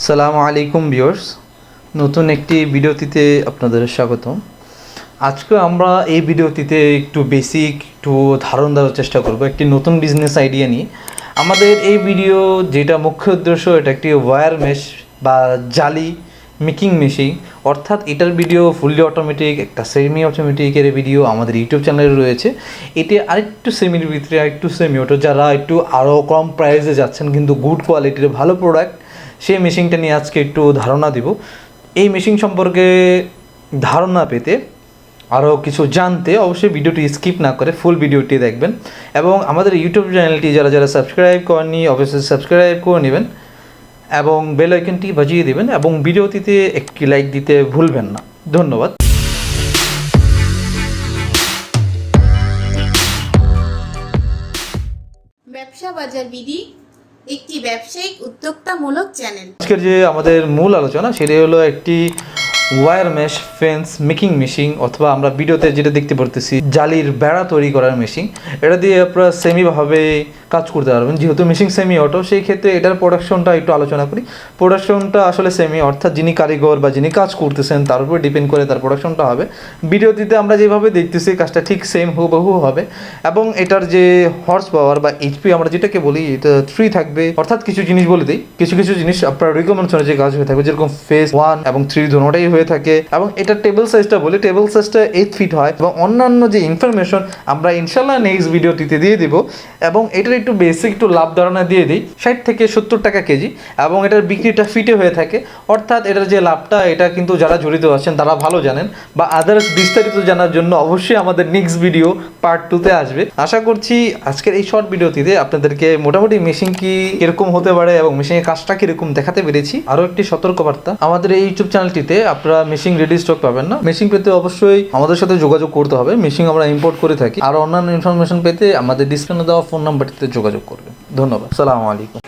সালামু আলাইকুম ভিউয়ার্স, নতুন একটি ভিডিওটিতে আপনাদের স্বাগতম। আজকে আমরা এই ভিডিওটিতে একটু বেসিক ধারণা দেওয়ার চেষ্টা করব একটি নতুন বিজনেস আইডিয়া নিয়ে। আমাদের এই ভিডিও যেটা মুখ্য উদ্দেশ্য, এটা একটি ওয়্যার মেশ বা জালি মেকিং মেশিন, অর্থাৎ এটার ভিডিও ফুললি অটোমেটিক, একটা সেমি অটোমেটিকের ভিডিও আমাদের ইউটিউব চ্যানেলে রয়েছে। এটি আরেকটু সেমির ভিতরে আরেকটু সেমি অটো, যারা একটু আরও কম প্রাইসে যাচ্ছেন কিন্তু গুড কোয়ালিটির ভালো প্রোডাক্ট, সেই মেশিনটা নিয়ে আজকে একটু ধারণা দিব। এই মেশিন সম্পর্কে ধারণা পেতে, আরও কিছু জানতে অবশ্যই ভিডিওটি স্কিপ না করে ফুল ভিডিওটি দেখবেন এবং আমাদের ইউটিউব চ্যানেলটি যারা যারা সাবস্ক্রাইব করেননি অবশ্যই সাবস্ক্রাইব করে নেবেন এবং বেল আইকনটি বাজিয়ে দেবেন এবং ভিডিওটিতে একটি লাইক দিতে ভুলবেন না। ধন্যবাদ। ব্যবসা বাজার বিডি একটি ব্যবসায়িক উদ্যোক্তামূলক চ্যানেল। আজকের যে আমাদের মূল আলোচনা সেটি হলো একটি wire mesh fence making machine, অথবা আমরা ভিডিওতে যেটা দেখতে পারতেছি জালির বেড়া তৈরি করার মেশিন। এটা দিয়ে আপনারা সেমিভাবে কাজ করতে পারবেন। যেহেতু মেশিন সেমি অটো, সেই ক্ষেত্রে এটার প্রোডাকশনটা একটু আলোচনা করি। প্রোডাকশনটা আসলে সেমি, অর্থাৎ যিনি কারিগর বা যিনি কাজ করতেছেন তার উপর ডিপেন্ড করে তার প্রোডাকশনটা হবে। ভিডিওটিতে আমরা যেভাবে দেখতেছি কাজটা ঠিক সেম হুবহু হবে এবং এটার যে হর্স পাওয়ার বা এইচপি আমরা যেটাকে বলি, এটা 3 থাকবে। অর্থাৎ কিছু জিনিস বলে দিই, কিছু কিছু জিনিস আপনার রিকমেন্ড অনুযায়ী কাজ হয়ে থাকবে, যেরকম ফেজ 1 এবং 3 দুটোটাই হয়ে থাকে। এবং এটা টেবিল সাইজটা বলি, টেবিল সাইজটা 8 ফিট হয় এবং অন্যান্য যে ইনফরমেশন আমরা ইনশাল্লাহ নেক্সট ভিডিওটিতে দিয়ে দিব। এবং এটার একটু বেসিক একটু লাভ ধারণা দিয়ে দিই, 60 থেকে 70 টাকা কেজি এবং এটার বিক্রিটা ফিটে হয়ে থাকে। অর্থাৎ এটার যে লাভটা, এটা কিন্তু যারা জড়িত আছেন তারা ভালো জানেন। বা আদার্স বিস্তারিত জানার জন্য অবশ্যই আমাদের নেক্সট ভিডিও পার্ট 2-তে আসবে। আশা করছি আজকের এই শর্ট ভিডিওটিতে আপনাদেরকে মোটামুটি মেশিন কি এরকম হতে পারে এবং মেশিনের কাজটা কিরকম দেখাতে পেরেছি। আরও একটি সতর্কবার্তা, আমাদের এই ইউটিউব চ্যানেলটিতে আপনারা মেশিন রেডি স্টক পাবেন না। মেশিন পেতে অবশ্যই আমাদের সাথে যোগাযোগ করতে হবে। মেশিন আমরা ইম্পোর্ট করে থাকি। আর অন্যান্য ইনফরমেশন পেতে আমাদের ডিসপ্লেতে দেওয়া ফোন নাম্বারটিতে যোগাযোগ করবেন। ধন্যবাদ। আসসালামু আলাইকুম।